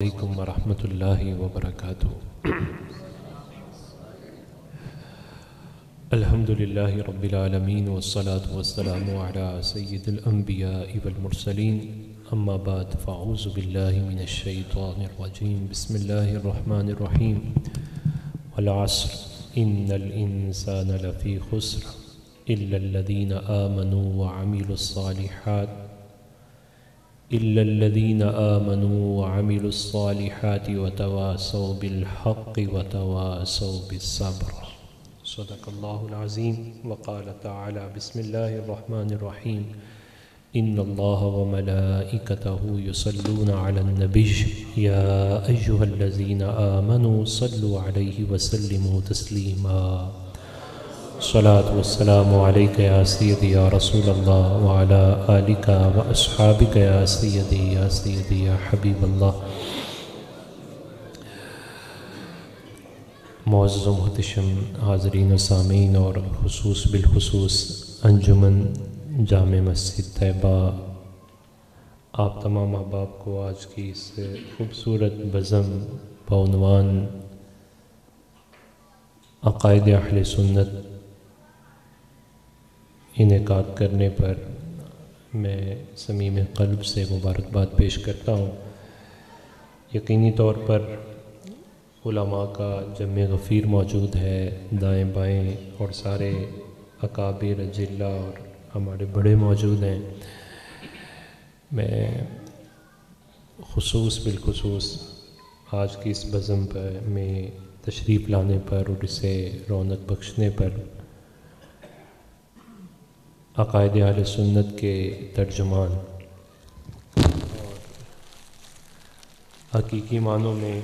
علیکم ورحمۃ اللہ وبرکاتہ۔ الحمد للہ رب العالمین والصلاة والسلام علی سید الانبیاء والمرسلین، اما بعد فاعوذ باللہ من الشیطان الرجیم، بسم اللہ الرحمن الرحیم۔ والعصر ان الانسان لفی خسر الا الذین آمنوا وعملوا الصالحات وتواصوا بالحق وتواصوا بالصبر۔ صدق اللہ العظیم۔ وقال تعالی بسم اللہ الرحمن الرحیم، ان اللہ وملائکتہ یصلون علی النبی یا ایہا الذین آمنوا صلوا علیہ وسلموا تسلیما۔ صلاۃ والسلام علیک یا سیدی یا رسول اللہ وعلی آلک و اصحابک یا سیدی یا حبیب اللہ۔ معزز و محتشم حاضرین و سامعین اور بالخصوص انجمن جامع مسجد طیبہ، آپ تمام احباب کو آج کی اس خوبصورت بزم بعنوان عقائد اہل سنت انعقاد کرنے پر میں صمیم قلب سے مبارکباد پیش کرتا ہوں۔ یقینی طور پر علماء کا جمع غفیر موجود ہے، دائیں بائیں، اور سارے اکابر اجلہ اور ہمارے بڑے موجود ہیں۔ میں بالخصوص آج کی اس بزم پر میں تشریف لانے پر اور اسے رونق بخشنے پر عقائد اہل سنت کے ترجمان اور حقیقی معنوں میں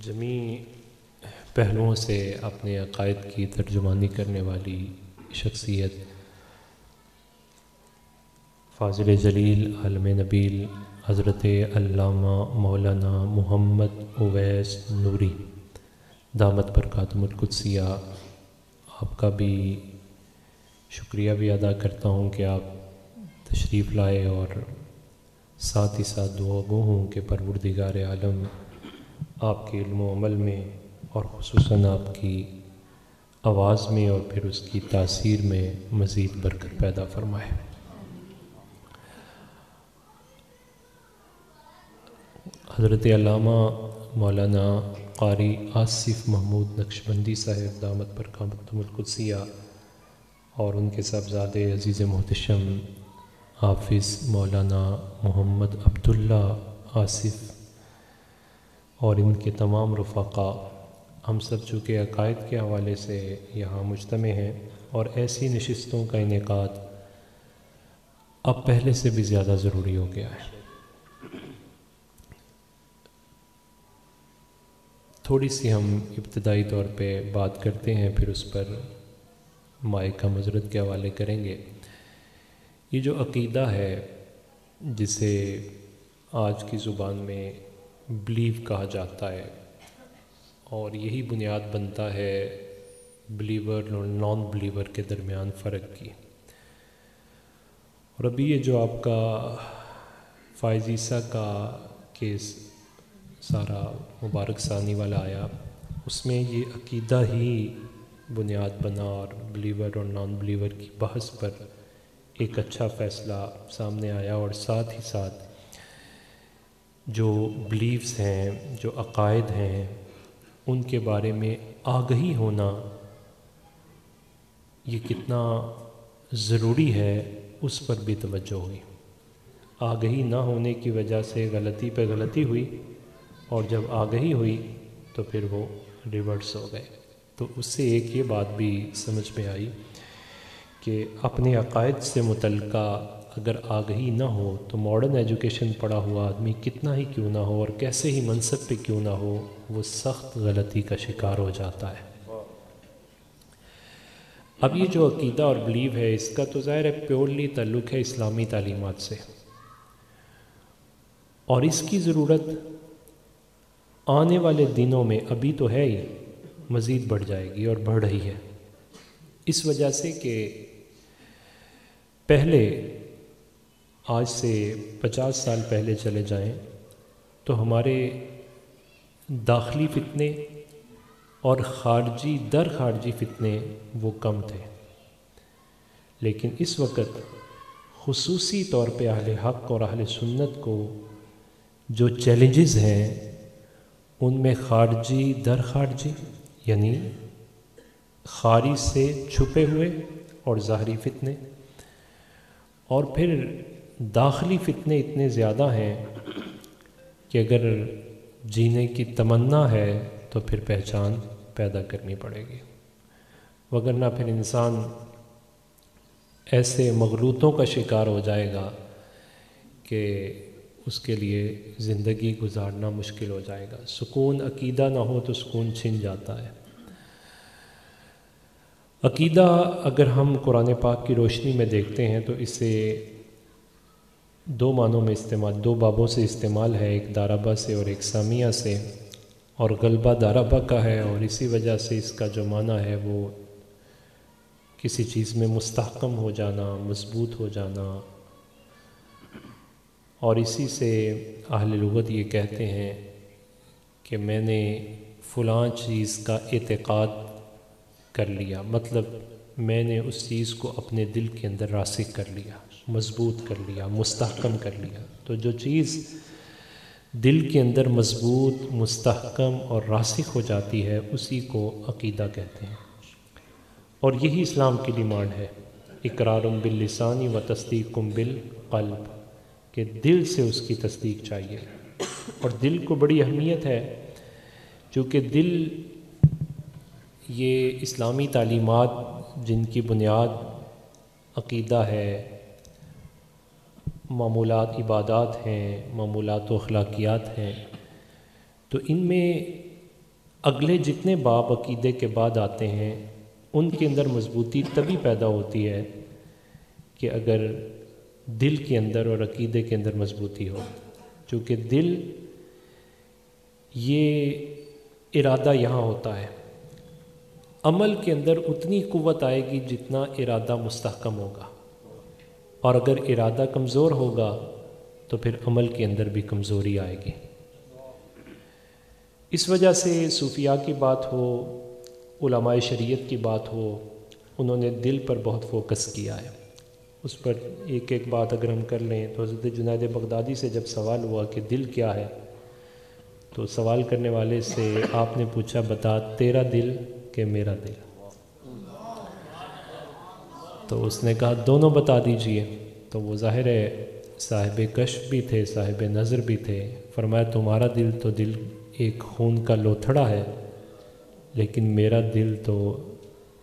جمیع پہلوؤں سے اپنے عقائد کی ترجمانی کرنے والی شخصیت فاضل جلیل عالم نبیل حضرت علامہ مولانا محمد اویس نوری دامت برکاتہم القدسیہ، آپ کا بھی شکریہ بھی ادا کرتا ہوں کہ آپ تشریف لائے، اور ساتھ ہی ساتھ دعا گو ہوں کہ پروردگار عالم آپ کے علم و عمل میں اور خصوصاً آپ کی آواز میں اور پھر اس کی تاثیر میں مزید برکت پیدا فرمائے۔ حضرت علامہ مولانا قاری آصف محمود نقشبندی صاحب دامت برکاتہم القدسیہ اور ان کے صاحبزادے عزیز محتشم حافظ مولانا محمد عبداللہ آصف اور ان کے تمام رفقا، ہم سب چونکہ عقائد کے حوالے سے یہاں مجتمع ہیں، اور ایسی نشستوں کا انعقاد اب پہلے سے بھی زیادہ ضروری ہو گیا ہے۔ تھوڑی سی ہم ابتدائی طور پہ بات کرتے ہیں، پھر اس پر مائک کا معذرت کے حوالے کریں گے۔ یہ جو عقیدہ ہے جسے آج کی زبان میں بلیو کہا جاتا ہے، اور یہی بنیاد بنتا ہے بلیور اور نان بلیور کے درمیان فرق کی۔ اور ابھی یہ جو آپ کا فائز عیسیٰ کا کیس سارا مبارک ثانی والا آیا، اس میں یہ عقیدہ ہی بنیاد بنا اور بلیور اور نان بلیور کی بحث پر ایک اچھا فیصلہ سامنے آیا، اور ساتھ ہی ساتھ جو بلیفز ہیں، جو عقائد ہیں، ان کے بارے میں آگہی ہونا یہ کتنا ضروری ہے، اس پر بھی توجہ ہوئی۔ آگہی نہ ہونے کی وجہ سے غلطی پہ غلطی ہوئی، اور جب آگہی ہوئی تو پھر وہ ریورس ہو گئے۔ تو اس سے ایک یہ بات بھی سمجھ میں آئی کہ اپنے عقائد سے متعلقہ اگر آگہی نہ ہو تو ماڈرن ایجوکیشن پڑھا ہوا آدمی کتنا ہی کیوں نہ ہو اور کیسے ہی منصب پہ کیوں نہ ہو، وہ سخت غلطی کا شکار ہو جاتا ہے۔ اب یہ جو عقیدہ اور بلیو ہے، اس کا تو ظاہر ہے پیورلی تعلق ہے اسلامی تعلیمات سے، اور اس کی ضرورت آنے والے دنوں میں، ابھی تو ہے ہی، مزید بڑھ جائے گی اور بڑھ رہی ہے، اس وجہ سے کہ پہلے آج سے 50 سال پہلے چلے جائیں تو ہمارے داخلی فتنے اور خارجی در خارجی فتنے وہ کم تھے، لیکن اس وقت خصوصی طور پہ اہل حق اور اہل سنت کو جو چیلنجز ہیں ان میں خارجی در خارجی یعنی خارج سے چھپے ہوئے اور ظاہری فتنے، اور پھر داخلی فتنے اتنے زیادہ ہیں کہ اگر جینے کی تمنا ہے تو پھر پہچان پیدا کرنی پڑے گی، وگرنہ پھر انسان ایسے مغلوطوں کا شکار ہو جائے گا کہ اس کے لیے زندگی گزارنا مشکل ہو جائے گا۔ سکون عقیدہ نہ ہو تو سکون چھن جاتا ہے۔ عقیدہ اگر ہم قرآن پاک کی روشنی میں دیکھتے ہیں تو اسے دو معنوں میں استعمال، دو بابوں سے استعمال ہے، ایک داربہ سے اور ایک سامیہ سے، اور غلبہ داربہ کا ہے، اور اسی وجہ سے اس کا جو معنی ہے وہ کسی چیز میں مستحکم ہو جانا، مضبوط ہو جانا، اور اسی سے اہل لغت یہ کہتے ہیں کہ میں نے فلاں چیز کا اعتقاد کر لیا، مطلب میں نے اس چیز کو اپنے دل کے اندر راسخ کر لیا، مضبوط کر لیا، مستحکم کر لیا۔ تو جو چیز دل کے اندر مضبوط، مستحکم اور راسخ ہو جاتی ہے اسی کو عقیدہ کہتے ہیں، اور یہی اسلام کی ڈیمانڈ ہے، اقرار باللسان و تصدیق بالقلب، کہ دل سے اس کی تصدیق چاہیے، اور دل کو بڑی اہمیت ہے، چونکہ دل یہ اسلامی تعلیمات جن کی بنیاد عقیدہ ہے، معمولات عبادات ہیں، معمولات و اخلاقیات ہیں، تو ان میں اگلے جتنے باب عقیدے کے بعد آتے ہیں ان کے اندر مضبوطی تبھی پیدا ہوتی ہے کہ اگر دل کے اندر اور عقیدے کے اندر مضبوطی ہو، چونکہ دل یہ ارادہ یہاں ہوتا ہے، عمل کے اندر اتنی قوت آئے گی جتنا ارادہ مستحکم ہوگا، اور اگر ارادہ کمزور ہوگا تو پھر عمل کے اندر بھی کمزوری آئے گی۔ اس وجہ سے صوفیاء کی بات ہو، علماء شریعت کی بات ہو، انہوں نے دل پر بہت فوکس کیا ہے۔ اس پر ایک ایک بات اگر ہم کر لیں تو حضرت جنید بغدادی سے جب سوال ہوا کہ دل کیا ہے، تو سوال کرنے والے سے آپ نے پوچھا بتا تیرا دل کہ میرا دل، تو اس نے کہا دونوں بتا دیجئے، تو وہ ظاہر ہے صاحب کشف بھی تھے، صاحب نظر بھی تھے، فرمایا تمہارا دل تو دل ایک خون کا لوتھڑا ہے، لیکن میرا دل تو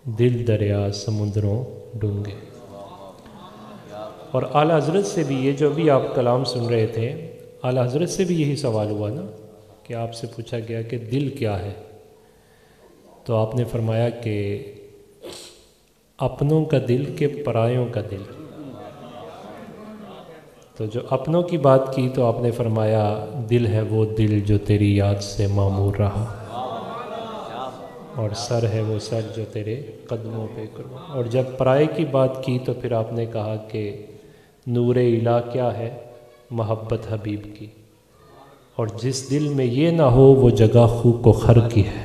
دل دریا سمندروں ڈونگے۔ اور اعلیٰ حضرت سے بھی یہ جو بھی آپ کلام سن رہے تھے، اعلیٰ حضرت سے بھی یہی سوال ہوا نا کہ آپ سے پوچھا گیا کہ دل کیا ہے، تو آپ نے فرمایا کہ اپنوں کا دل کہ پرایوں کا دل۔ تو جو اپنوں کی بات کی تو آپ نے فرمایا دل ہے وہ دل جو تیری یاد سے معمور رہا، اور سر ہے وہ سر جو تیرے قدموں پہ قربان۔ اور جب پرائے کی بات کی تو پھر آپ نے کہا کہ نور الہ کیا ہے، محبت حبیب کی، اور جس دل میں یہ نہ ہو وہ جگہ خوک و خر کی ہے۔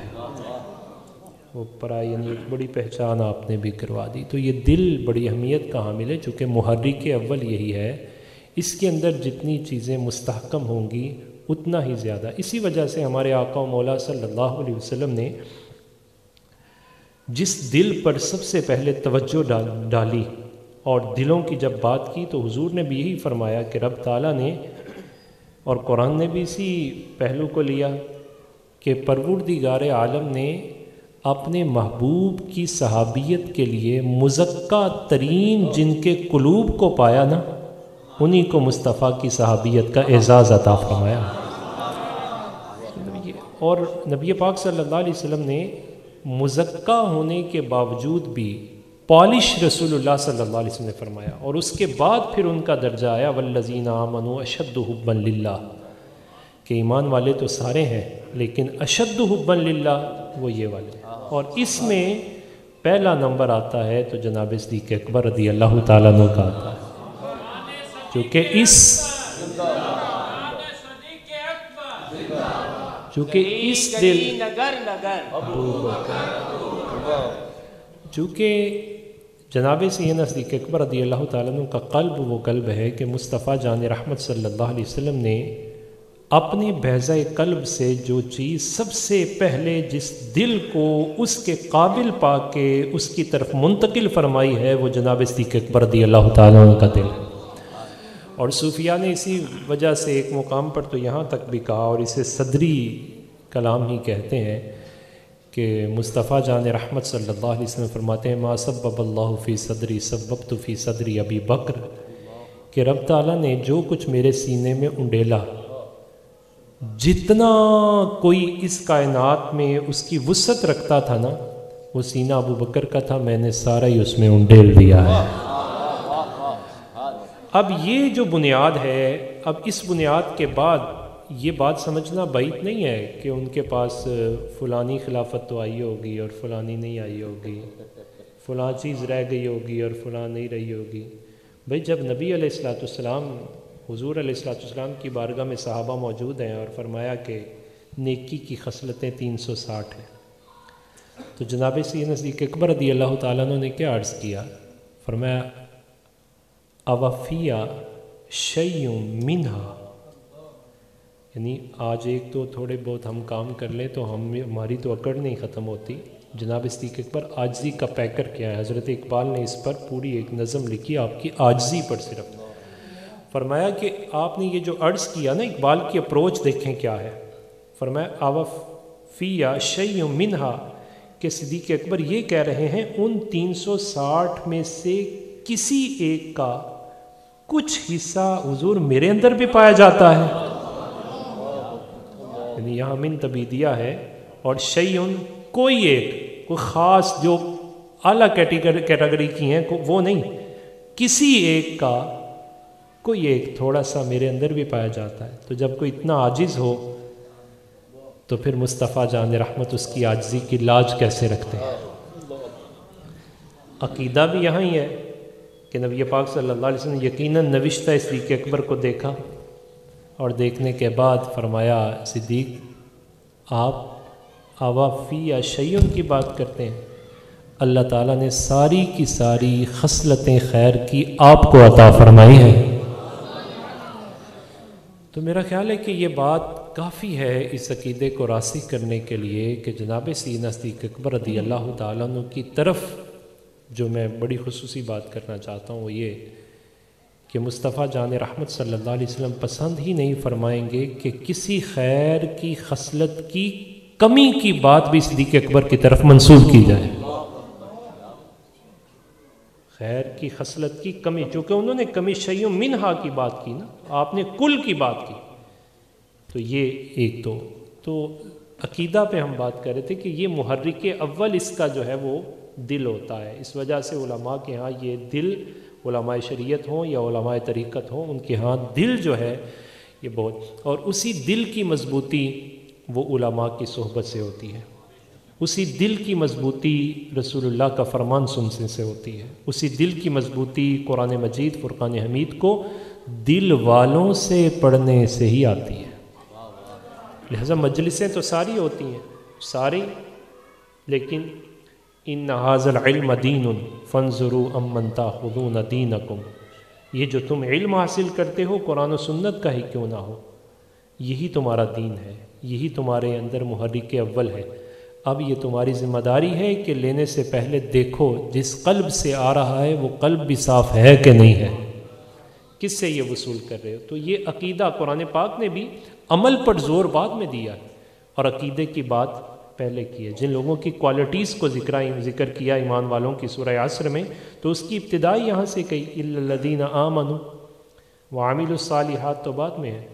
وہ پرائی یعنی ایک بڑی پہچان آپ نے بھی کروا دی۔ تو یہ دل بڑی اہمیت کا حامل ہے، چونکہ محرک اول یہی ہے، اس کے اندر جتنی چیزیں مستحکم ہوں گی اتنا ہی زیادہ۔ اسی وجہ سے ہمارے آقا و مولا صلی اللہ علیہ وسلم نے جس دل پر سب سے پہلے توجہ ڈالی اور دلوں کی جب بات کی تو حضور نے بھی یہی فرمایا کہ رب تعالیٰ نے، اور قرآن نے بھی اسی پہلو کو لیا، کہ پروردگار عالم نے اپنے محبوب کی صحابیت کے لیے مزکہ ترین جن کے قلوب کو پایا نا، انہی کو مصطفیٰ کی صحابیت کا اعزاز عطا فرمایا۔ اور نبی پاک صلی اللہ علیہ وسلم نے مزکہ ہونے کے باوجود بھی پالش رسول اللہ صلی اللہ علیہ وسلم نے فرمایا، اور اس کے بعد پھر ان کا درجہ آیا والذین آمنوا اشد حبا للہ، کہ ایمان والے تو سارے ہیں لیکن اشد حبا للہ وہ یہ والے ہیں، اور اس میں پہلا نمبر آتا ہے تو جناب صدیق اکبر رضی اللہ تعالیٰ عنہ کا آتا ہے، کیونکہ چونکہ اس دل چونکہ جناب سیدنا صدیق اکبر رضی اللہ تعالیٰ عنہ کا قلب وہ قلب ہے کہ مصطفیٰ جان رحمت صلی اللہ علیہ وسلم نے اپنے بیضہ قلب سے جو چیز سب سے پہلے جس دل کو اس کے قابل پا کے اس کی طرف منتقل فرمائی ہے وہ جناب صدیق اکبر رضی اللہ تعالیٰ عنہ کا دل ہے۔ اور صوفیاء نے اسی وجہ سے ایک مقام پر تو یہاں تک بھی کہا، اور اسے صدری کلام ہی کہتے ہیں، کہ مصطفیٰ جان رحمت صلی اللہ علیہ وسلم فرماتے ہیں ما سبب اللہ فی صدری سببت فی صدری ابی بکر، کہ رب تعالیٰ نے جو کچھ میرے سینے میں انڈیلا، جتنا کوئی اس کائنات میں اس کی وسعت رکھتا تھا نا وہ سینہ ابو بکر کا تھا، میں نے سارا ہی اس میں انڈیل دیا ہے۔ اب یہ جو بنیاد ہے، اب اس بنیاد کے بعد یہ بات سمجھنا بعید نہیں ہے کہ ان کے پاس فلانی خلافت تو آئی ہوگی اور فلانی نہیں آئی ہوگی، فلاں چیز رہ گئی ہوگی اور فلاں نہیں رہی ہوگی۔ بھئی جب نبی علیہ السلام حضور علیہ السلام کی بارگاہ میں صحابہ موجود ہیں اور فرمایا کہ نیکی کی خصلتیں 360 ہیں، تو جناب سیدنا صدیق اکبر رضی اللہ تعالیٰ عنہ نے کیا عرض کیا؟ فرمایا اوفیہ شیء منہا، یعنی آج ایک تو تھوڑے بہت ہم کام کر لیں تو ہماری تو اکڑ نہیں ختم ہوتی۔ جناب صدیق اکبر عاجزی کا پیکر کیا ہے، حضرت اقبال نے اس پر پوری ایک نظم لکھی آپ کی عاجزی پر صرف۔ فرمایا کہ آپ نے یہ جو عرض کیا نا، اقبال کی اپروچ دیکھیں کیا ہے۔ فرمایا اوفیہ شیء منہا، کہ صدیق اکبر یہ کہہ رہے ہیں ان 360 میں سے کسی ایک کا کچھ حصہ حضور میرے اندر بھی پایا جاتا ہے، یعنی یہاں من تبیدیہ ہے، اور شیئن کوئی ایک، کوئی خاص جو اعلیٰ کیٹیگری کی ہیں وہ نہیں، کسی ایک کا کوئی ایک تھوڑا سا میرے اندر بھی پایا جاتا ہے۔ تو جب کوئی اتنا عاجز ہو تو پھر مصطفیٰ جان رحمت اس کی عاجزی کی لاج کیسے رکھتے ہیں؟ عقیدہ بھی یہاں ہی ہے کہ نبی پاک صلی اللہ علیہ وسلم یقیناً نوشتہ صدیق اکبر کو دیکھا، اور دیکھنے کے بعد فرمایا صدیق آپ اوافی یا شیعوں کی بات کرتے ہیں، اللہ تعالیٰ نے ساری کی ساری خصلتیں خیر کی آپ کو عطا فرمائی ہیں۔ تو میرا خیال ہے کہ یہ بات کافی ہے اس عقیدے کو راسخ کرنے کے لیے کہ جناب سیدنا صدیق اکبر رضی اللہ تعالیٰ عنہ کی طرف جو میں بڑی خصوصی بات کرنا چاہتا ہوں وہ یہ کہ مصطفیٰ جان رحمت صلی اللہ علیہ وسلم پسند ہی نہیں فرمائیں گے کہ کسی خیر کی خصلت کی کمی کی بات بھی صدیق اکبر کی طرف منسوب کی جائے۔ خیر کی خصلت کی کمی، چونکہ انہوں نے کمی شیء منہا کی بات کی نا، آپ نے کل کی بات کی، تو یہ ایک تو عقیدہ پہ ہم بات کر رہے تھے کہ یہ محرک اول اس کا جو ہے وہ دل ہوتا ہے۔ اس وجہ سے علماء کے ہاں یہ دل، علماء شریعت ہوں یا علماء طریقت ہوں، ان کے ہاں دل جو ہے یہ بہت، اور اسی دل کی مضبوطی وہ علماء کی صحبت سے ہوتی ہے، اسی دل کی مضبوطی رسول اللہ کا فرمان سننے سے ہوتی ہے، اسی دل کی مضبوطی قرآن مجید فرقان حمید کو دل والوں سے پڑھنے سے ہی آتی ہے۔ لہذا مجلسیں تو ساری ہوتی ہیں، ساری، لیکن ان ھذا العلم دین فانظروا امن تاخذون دینکم، یہ جو تم علم حاصل کرتے ہو قرآن و سنت کا ہی کیوں نہ ہو، یہی تمہارا دین ہے، یہی تمہارے اندر محرک اول ہے۔ اب یہ تمہاری ذمہ داری ہے کہ لینے سے پہلے دیکھو جس قلب سے آ رہا ہے وہ قلب بھی صاف ہے کہ نہیں ہے، کس سے یہ وصول کر رہے ہو۔ تو یہ عقیدہ قرآن پاک نے بھی عمل پر زور بعد میں دیا اور عقیدے کی بات پہلے کی ہے۔ جن لوگوں کی کوالٹیز کو ذکر کیا ایمان والوں کی سورہ عصر میں، تو اس کی ابتدا یہاں سے کہی الا الذین آمنوا وعملوا الصالحات تو بعد میں ہے،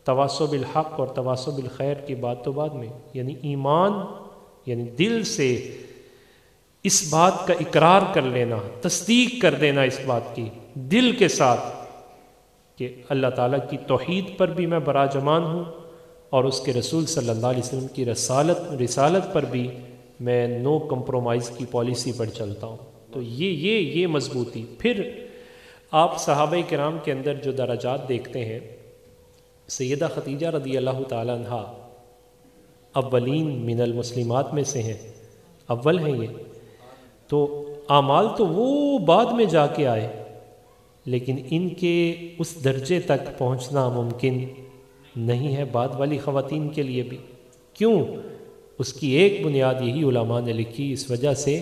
تواصوا بالحق اور تواصوا بالخیر کی بات تو بعد میں، یعنی ایمان یعنی دل سے اس بات کا اقرار کر لینا، تصدیق کر دینا اس بات کی دل کے ساتھ کہ اللہ تعالیٰ کی توحید پر بھی میں براجمان ہوں اور اس کے رسول صلی اللہ علیہ وسلم کی رسالت پر بھی میں نو کمپرومائز کی پالیسی پر چلتا ہوں۔ تو یہ مضبوطی، پھر آپ صحابہ کرام کے اندر جو درجات دیکھتے ہیں، سیدہ خدیجہ رضی اللہ تعالیٰ عنہ اولین من المسلمات میں سے ہیں، اول ہیں یہ، تو اعمال تو وہ بعد میں جا کے آئے، لیکن ان کے اس درجے تک پہنچنا ممکن نہیں ہے بعد والی خواتین کے لیے بھی۔ کیوں؟ اس کی ایک بنیاد یہی علماء نے لکھی، اس وجہ سے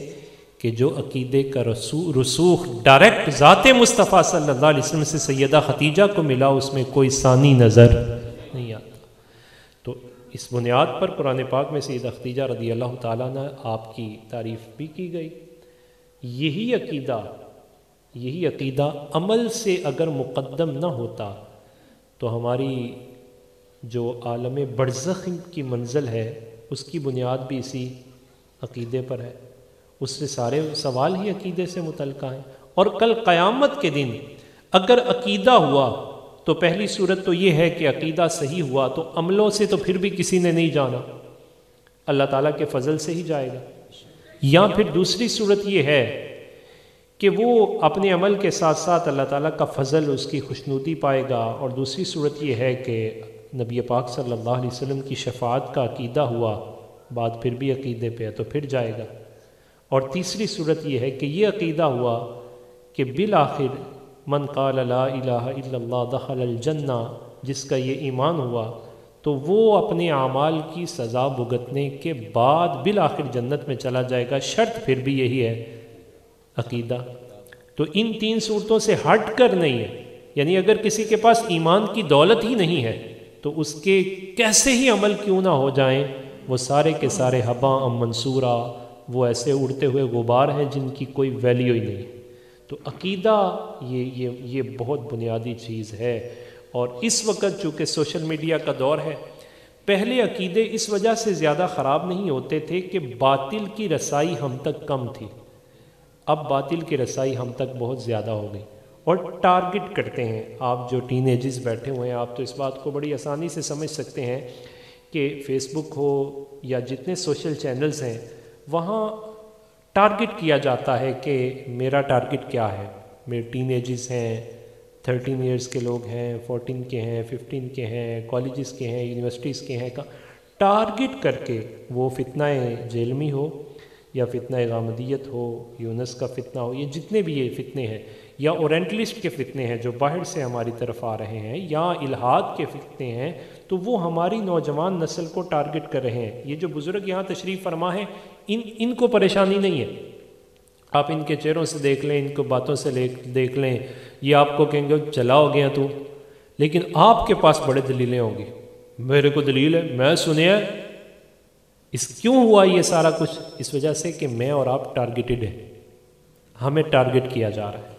کہ جو عقیدے کا رسوخ ڈائریکٹ ذات مصطفیٰ صلی اللہ علیہ وسلم سے سیدہ خدیجہ کو ملا، اس میں کوئی ثانی نظر نہیں آتا۔ تو اس بنیاد پر قرآن پاک میں سیدہ خدیجہ رضی اللہ تعالیٰ عنہ آپ کی تعریف بھی کی گئی۔ یہی عقیدہ عمل سے اگر مقدم نہ ہوتا تو ہماری جو عالم برزخ کی منزل ہے اس کی بنیاد بھی اسی عقیدے پر ہے، اس سے سارے سوال ہی عقیدے سے متعلقہ ہیں۔ اور کل قیامت کے دن اگر عقیدہ ہوا تو پہلی صورت تو یہ ہے کہ عقیدہ صحیح ہوا تو عملوں سے تو پھر بھی کسی نے نہیں جانا، اللہ تعالیٰ کے فضل سے ہی جائے گا۔ یا پھر دوسری صورت یہ ہے کہ وہ اپنے عمل کے ساتھ ساتھ اللہ تعالیٰ کا فضل، اس کی خوشنودی پائے گا، اور دوسری صورت یہ ہے کہ نبی پاک صلی اللہ علیہ وسلم کی شفاعت کا عقیدہ ہوا، بعد پھر بھی عقیدے پہ ہے تو پھر جائے گا، اور تیسری صورت یہ ہے کہ یہ عقیدہ ہوا کہ بالآخر من قال لا الہ الا اللہ دخل الجنہ، جس کا یہ ایمان ہوا تو وہ اپنے اعمال کی سزا بھگتنے کے بعد بالآخر جنت میں چلا جائے گا، شرط پھر بھی یہی ہے عقیدہ۔ تو ان تین صورتوں سے ہٹ کر نہیں ہے، یعنی اگر کسی کے پاس ایمان کی دولت ہی نہیں ہے تو اس کے کیسے ہی عمل کیوں نہ ہو جائیں، وہ سارے کے سارے ہباء منصورا، وہ ایسے اڑتے ہوئے غبار ہیں جن کی کوئی ویلیو ہی نہیں۔ تو عقیدہ یہ بہت بنیادی چیز ہے، اور اس وقت چونکہ سوشل میڈیا کا دور ہے، پہلے عقیدے اس وجہ سے زیادہ خراب نہیں ہوتے تھے کہ باطل کی رسائی ہم تک کم تھی، اب باطل کی رسائی ہم تک بہت زیادہ ہو گئی، اور ٹارگٹ کرتے ہیں۔ آپ جو ٹین ایجز بیٹھے ہوئے ہیں، آپ تو اس بات کو بڑی آسانی سے سمجھ سکتے ہیں کہ فیس بک ہو یا جتنے سوشل چینلز ہیں، وہاں ٹارگٹ کیا جاتا ہے کہ میرا ٹارگٹ کیا ہے، میرے ٹین ایجز ہیں، 13 ایئرز کے لوگ ہیں، 14 کے ہیں، 15 کے ہیں، کالجز کے ہیں، یونیورسٹیز کے ہیں، ٹارگٹ کر کے وہ فتنہ جیلمی ہو یا فتنہ غامدیت ہو، یونس کا فتنہ ہو، یہ جتنے بھی یہ فتنے ہیں، یا اورینٹلسٹ کے فتنے ہیں جو باہر سے ہماری طرف آ رہے ہیں، یا الہاد کے فتنے ہیں، تو وہ ہماری نوجوان نسل کو ٹارگٹ کر رہے ہیں۔ یہ جو بزرگ یہاں تشریف فرما ہیں، ان کو پریشانی نہیں ہے، آپ ان کے چہروں سے دیکھ لیں، ان کو باتوں سے دیکھ لیں، یہ آپ کو کہیں گے چلا ہو گیا تو، لیکن آپ کے پاس بڑے دلیلیں ہوں گی، میرے کو دلیل ہے، میں سنیا اس کیوں ہوا یہ سارا کچھ، اس وجہ سے کہ میں اور آپ ٹارگیٹڈ ہیں، ہمیں ٹارگٹ کیا جا رہا ہے۔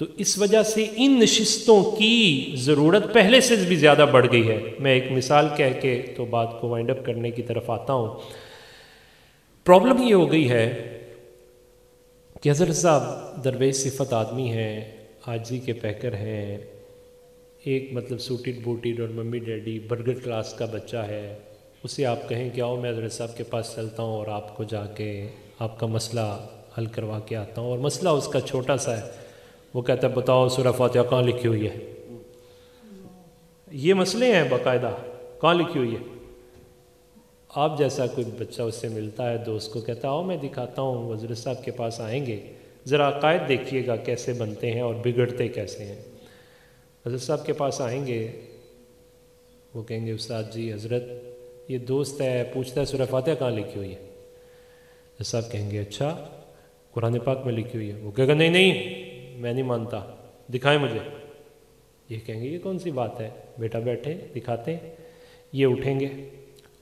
تو اس وجہ سے ان نشستوں کی ضرورت پہلے سے بھی زیادہ بڑھ گئی ہے۔ میں ایک مثال کہہ کے تو بات کو وائنڈ اپ کرنے کی طرف آتا ہوں۔ پرابلم یہ ہو گئی ہے کہ حضرت صاحب درویش صفت آدمی ہیں، عاجزی کے پیکر ہیں، ایک مطلب سوٹڈ بوٹڈ اور ممی ڈیڈی برگر کلاس کا بچہ ہے، اسے آپ کہیں کہ آؤ میں حضرت صاحب کے پاس چلتا ہوں اور آپ کو جا کے آپ کا مسئلہ حل کروا کے آتا ہوں، اور مسئلہ اس کا چھوٹا سا ہے، وہ کہتا ہے بتاؤ سورہ فاتحہ کہاں لکھی ہوئی ہے، یہ مسئلے ہیں باقاعدہ، کہاں لکھی ہوئی ہے۔ آپ جیسا کوئی بچہ اس سے ملتا ہے، دوست کو کہتا ہے آؤ میں دکھاتا ہوں، حضرت صاحب کے پاس آئیں گے، ذرا عقائد دیکھیے گا کیسے بنتے ہیں اور بگڑتے کیسے ہیں۔ حضرت صاحب کے پاس آئیں گے، وہ کہیں گے استاد جی حضرت یہ دوست ہے، پوچھتا ہے سورہ فاتحہ کہاں لکھی ہوئی ہے، حضرت صاحب کہیں گے اچھا قرآن پاک میں لکھی ہوئی ہے، وہ کہے گا نہیں میں نہیں مانتا، دکھائیں مجھے۔ یہ کہیں گے یہ کون سی بات ہے، بیٹا بیٹھے دکھاتے ہیں۔ یہ اٹھیں گے،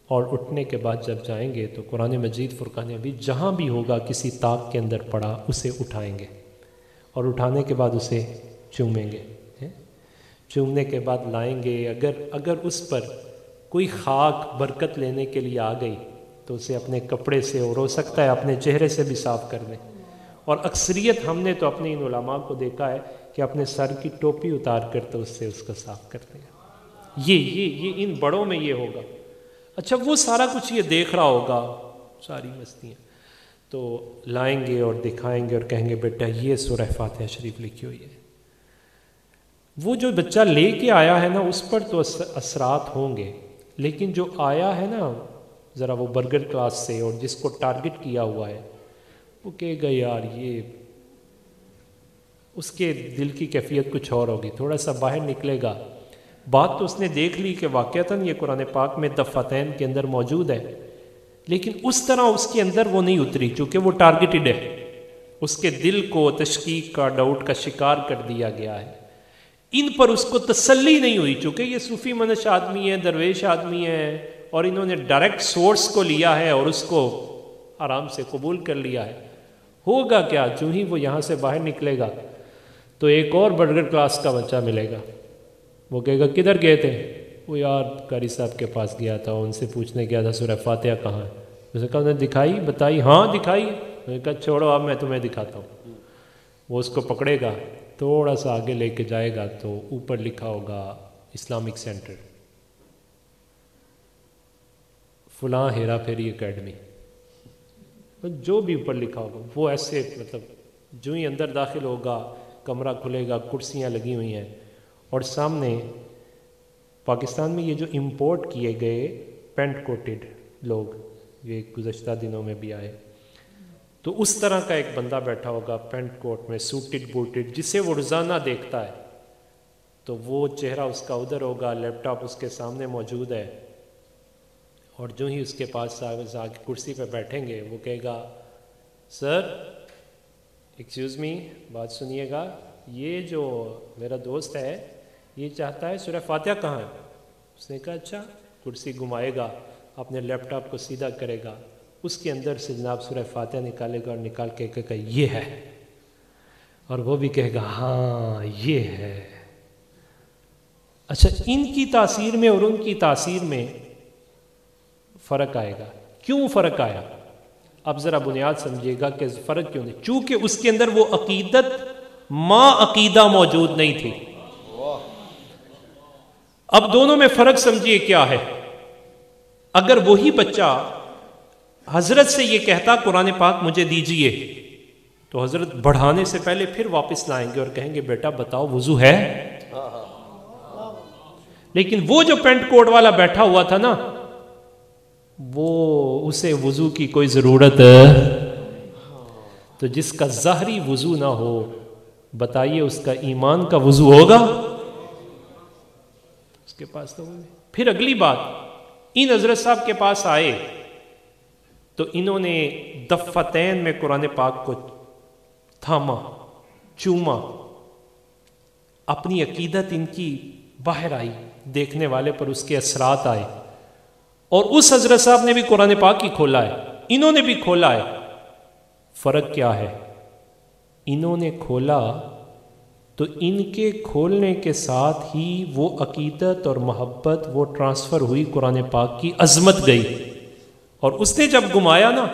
اور اٹھنے کے بعد جب جائیں گے تو قرآن مجید فرقان حمید جہاں بھی ہوگا کسی طاق کے اندر پڑا اسے اٹھائیں گے، اور اٹھانے کے بعد اسے چومیں گے، چومنے کے بعد لائیں گے، اگر اس پر کوئی خاک برکت لینے کے لیے آ گئی تو اسے اپنے کپڑے سے، اور ہو سکتا ہے اپنے چہرے سے بھی صاف کر دیں۔ اور اکثریت ہم نے تو اپنے ان علماء کو دیکھا ہے کہ اپنے سر کی ٹوپی اتار کر تو اس سے اس کا صاف کرتے ہیں۔ یہ ان بڑوں میں یہ ہوگا۔ اچھا وہ سارا کچھ یہ دیکھ رہا ہوگا، ساری مستیاں، تو لائیں گے اور دکھائیں گے اور کہیں گے بیٹا یہ سورہ فاتحہ شریف لکھی ہوئی ہے۔ وہ جو بچہ لے کے آیا ہے نا اس پر تو اثرات ہوں گے، لیکن جو آیا ہے نا ذرا وہ برگر کلاس سے اور جس کو ٹارگٹ کیا ہوا ہے وہ کہے گا یار یہ اس کے دل کی کیفیت کچھ اور ہوگی، تھوڑا سا باہر نکلے گا، بات تو اس نے دیکھ لی کہ واقعتاً یہ قرآن پاک میں دفتین کے اندر موجود ہے، لیکن اس طرح اس کے اندر وہ نہیں اتری، چونکہ وہ ٹارگٹڈ ہے، اس کے دل کو تشکیک کا ڈاؤٹ کا شکار کر دیا گیا ہے۔ ان پر اس کو تسلی نہیں ہوئی، چونکہ یہ صوفی منش آدمی ہے، درویش آدمی ہے، اور انہوں نے ڈائریکٹ سورس کو لیا ہے اور اس کو آرام سے قبول کر لیا ہے۔ ہوگا کیا، جو ہی وہ یہاں سے باہر نکلے گا تو ایک اور برگر کلاس کا بچہ ملے گا، وہ کہے گا کدھر گئے تھے؟ وہ یار قاری صاحب کے پاس گیا تھا، ان سے پوچھنے گیا تھا سورہ فاتحہ کہاں ہے؟ اس نے کہا انہیں دکھائی بتائی، ہاں دکھائی۔ میں نے کہا چھوڑو اب میں تمہیں دکھاتا ہوں۔ وہ اس کو پکڑے گا، تھوڑا سا آگے لے کے جائے گا تو اوپر لکھا ہوگا اسلامک سینٹر فلاں ہیرا پھیری اکیڈمی، جو بھی اوپر لکھا ہوگا وہ ایسے، مطلب جو ہی اندر داخل ہوگا کمرہ کھلے گا، کرسیاں لگی ہوئی ہیں، اور سامنے پاکستان میں یہ جو امپورٹ کیے گئے پینٹ کوٹڈ لوگ، یہ گزشتہ دنوں میں بھی آئے، تو اس طرح کا ایک بندہ بیٹھا ہوگا پینٹ کوٹ میں، سوٹڈ بوٹڈ، جسے وہ روزانہ دیکھتا ہے، تو وہ چہرہ اس کا ادھر ہوگا، لیپ ٹاپ اس کے سامنے موجود ہے، اور جو ہی اس کے پاس آ کے کرسی پہ بیٹھیں گے وہ کہے گا سر ایکسکیوز می، بات سنیے گا، یہ جو میرا دوست ہے یہ چاہتا ہے سورہ فاتحہ کہاں ہے؟ اس نے کہا اچھا، کرسی گھمائے گا، اپنے لیپ ٹاپ کو سیدھا کرے گا، اس کے اندر سے جناب سورہ فاتحہ نکالے گا اور نکال کے کہے گا یہ ہے، اور وہ بھی کہے گا ہاں یہ ہے۔ اچھا، ان کی تاثیر میں اور ان کی تاثیر میں فرق آئے گا۔ کیوں فرق آیا؟ اب ذرا بنیاد سمجھیے گا کہ فرق کیوں نہیں، چونکہ اس کے اندر وہ عقیدت ما عقیدہ موجود نہیں تھی۔ اب دونوں میں فرق سمجھیے کیا ہے۔ اگر وہی بچہ حضرت سے یہ کہتا قرآن پاک مجھے دیجئے، تو حضرت بڑھانے سے پہلے پھر واپس لائیں گے اور کہیں گے بیٹا بتاؤ وضو ہے؟ لیکن وہ جو پینٹ کوٹ والا بیٹھا ہوا تھا نا، وہ اسے وضو کی کوئی ضرورت، تو جس کا ظاہری وضو نہ ہو، بتائیے اس کا ایمان کا وضو ہوگا؟ اس کے پاس تو پھر اگلی بات، ان حضرت صاحب کے پاس آئے تو انہوں نے دفتین میں قرآن پاک کو تھاما، چوما، اپنی عقیدت ان کی باہر آئی، دیکھنے والے پر اس کے اثرات آئے، اور اس حضرت صاحب نے بھی قرآن پاک ہی کھولا ہے، انہوں نے بھی کھولا ہے۔ فرق کیا ہے؟ انہوں نے کھولا تو ان کے کھولنے کے ساتھ ہی وہ عقیدت اور محبت وہ ٹرانسفر ہوئی، قرآن پاک کی عظمت گئی، اور اس نے جب گمایا نا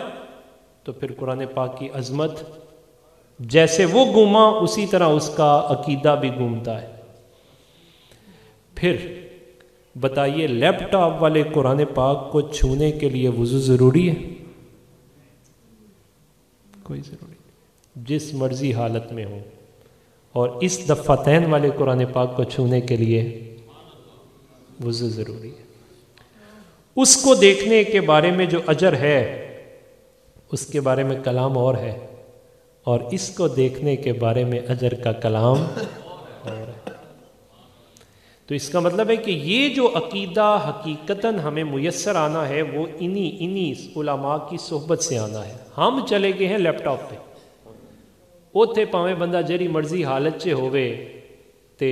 تو پھر قرآن پاک کی عظمت جیسے وہ گما اسی طرح اس کا عقیدہ بھی گمتا ہے۔ پھر بتائیے لیپ ٹاپ والے قرآن پاک کو چھونے کے لیے وضو ضروری ہے؟ کوئی ضروری نہیں، جس مرضی حالت میں ہو، اور اس دفتین والے قرآن پاک کو چھونے کے لیے وضو ضروری ہے۔ اس کو دیکھنے کے بارے میں جو اجر ہے اس کے بارے میں کلام اور ہے، اور اس کو دیکھنے کے بارے میں اجر کا کلام اور ہے۔ تو اس کا مطلب ہے کہ یہ جو عقیدہ حقیقتاً ہمیں میسر آنا ہے وہ انہی علماء کی صحبت سے آنا ہے۔ ہم چلے گئے ہیں لیپ ٹاپ پہ، اوتھے پاویں بندہ جیڑی مرضی حالت چے ہوئے تے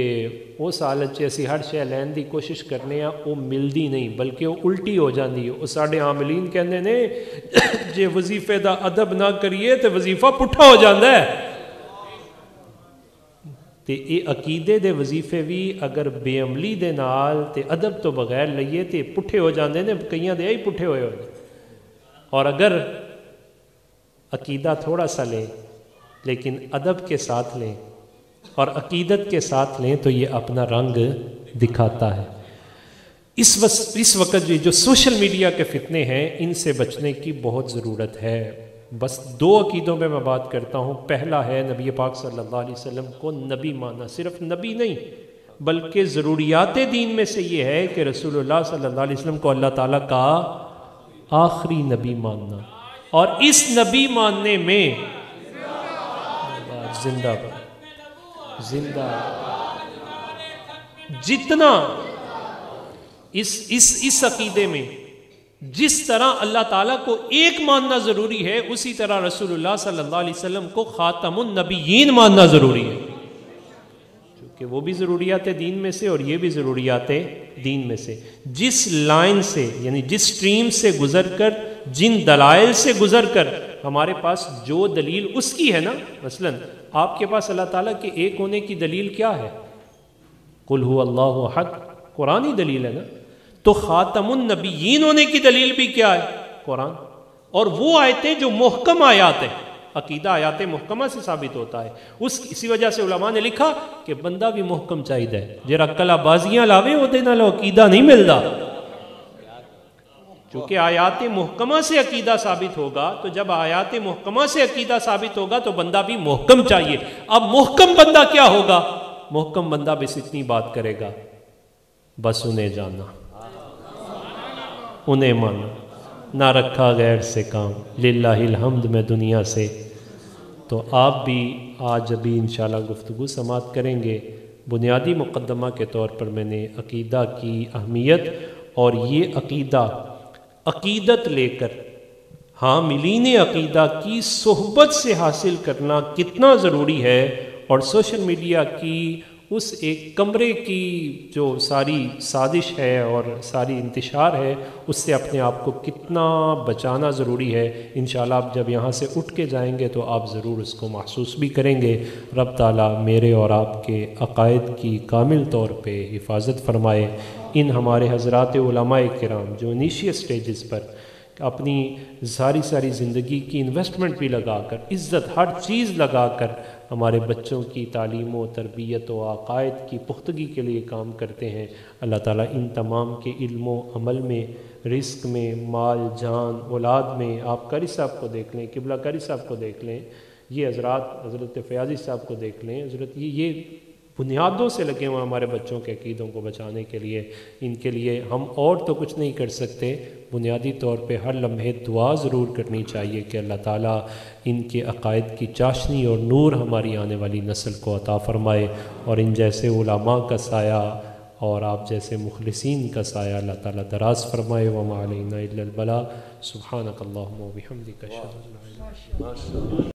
اس حالت چے اسی ہر شے لین دی کوشش کرنے ہیں، وہ ملدی نہیں بلکہ وہ الٹی ہو جاندی ہے۔ وہ ساڈے عاملین کہندے نے جے وظیفے دا ادب نہ کریے تے وظیفہ پٹھا ہو جاندا ہے۔ تے اے عقیدے دے وظیفے بھی اگر بے عملی دے نال تے ادب تو بغیر لئیے تے پٹھے ہو جاندے نے، کئیاں دے ہی پٹھے ہوئے ہوئے۔ اور اگر عقیدہ تھوڑا سا لیں لیکن ادب کے ساتھ لیں اور عقیدت کے ساتھ لیں تو یہ اپنا رنگ دکھاتا ہے۔ اس وقت جو سوشل میڈیا کے فتنے ہیں ان سے بچنے کی بہت ضرورت ہے۔ بس دو عقیدوں میں بات کرتا ہوں۔ پہلا ہے نبی پاک صلی اللہ علیہ وسلم کو نبی ماننا، صرف نبی نہیں بلکہ ضروریات دین میں سے یہ ہے کہ رسول اللہ صلی اللہ علیہ وسلم کو اللہ تعالیٰ کا آخری نبی ماننا، اور اس نبی ماننے میں زندہ باد زندہ جتنا اس عقیدے میں جس طرح اللہ تعالیٰ کو ایک ماننا ضروری ہے، اسی طرح رسول اللہ صلی اللہ علیہ وسلم کو خاتم النبیین ماننا ضروری ہے، کیونکہ وہ بھی ضروریات دین میں سے اور یہ بھی ضروریات دین میں سے۔ جس لائن سے یعنی جس سٹریم سے گزر کر، جن دلائل سے گزر کر ہمارے پاس جو دلیل اس کی ہے نا، مثلا آپ کے پاس اللہ تعالیٰ کے ایک ہونے کی دلیل کیا ہے؟ قل هو اللہ احد، قرآنی دلیل ہے نا۔ تو خاتم النبیین ہونے کی دلیل بھی کیا ہے؟ قرآن، اور وہ آیتیں جو محکم آیات ہیں، عقیدہ آیات محکمہ سے ثابت ہوتا ہے۔ اسی وجہ سے علماء نے لکھا کہ بندہ بھی محکم چاہیے، جرا کلا بازیاں لاوے ہوتے نہ لو عقیدہ نہیں ملتا، کیونکہ آیات محکمہ سے عقیدہ ثابت ہوگا، تو جب آیات محکمہ سے عقیدہ ثابت ہوگا تو بندہ بھی محکم چاہیے۔ اب محکم بندہ کیا ہوگا؟ محکم بندہ بس اتنی بات کرے گا، بس انہیں جانا، انہیں مانا، نہ رکھا غیر سے کام، للہ الحمد میں دنیا سے۔ تو آپ بھی آج ابھی انشاءاللہ گفتگو سماعت کریں گے۔ بنیادی مقدمہ کے طور پر میں نے عقیدہ کی اہمیت اور یہ عقیدت لے کر حاملین عقیدہ کی صحبت سے حاصل کرنا کتنا ضروری ہے، اور سوشل میڈیا کی اس ایک کمرے کی جو ساری سازش ہے اور ساری انتشار ہے، اس سے اپنے آپ کو کتنا بچانا ضروری ہے۔ انشاءاللہ آپ جب یہاں سے اٹھ کے جائیں گے تو آپ ضرور اس کو محسوس بھی کریں گے۔ رب تعالیٰ میرے اور آپ کے عقائد کی کامل طور پہ حفاظت فرمائے۔ ان ہمارے حضرات علماء کرام جو انیشیل سٹیجز پر اپنی ساری زندگی کی انویسٹمنٹ بھی لگا کر، عزت ہر چیز لگا کر ہمارے بچوں کی تعلیم و تربیت و عقائد کی پختگی کے لیے کام کرتے ہیں، اللہ تعالیٰ ان تمام کے علم و عمل میں، رزق میں، مال جان اولاد میں، آپ قاری صاحب کو دیکھ لیں، قبلہ قاری صاحب کو دیکھ لیں، یہ حضرت فیاضی صاحب کو دیکھ لیں، یہ بنیادوں سے لگے ہوئے ہمارے بچوں کے عقیدوں کو بچانے کے لیے۔ ان کے لیے ہم اور تو کچھ نہیں کر سکتے، بنیادی طور پہ ہر لمحے دعا ضرور کرنی چاہیے کہ اللہ تعالیٰ ان کے عقائد کی چاشنی اور نور ہماری آنے والی نسل کو عطا فرمائے، اور ان جیسے علماء کا سایہ اور آپ جیسے مخلصین کا سایہ اللہ تعالیٰ دراز فرمائے۔ وما علینا الا البلاغ، سبحانک اللہم و بحمدک اشہد ان لا الہ الا انت۔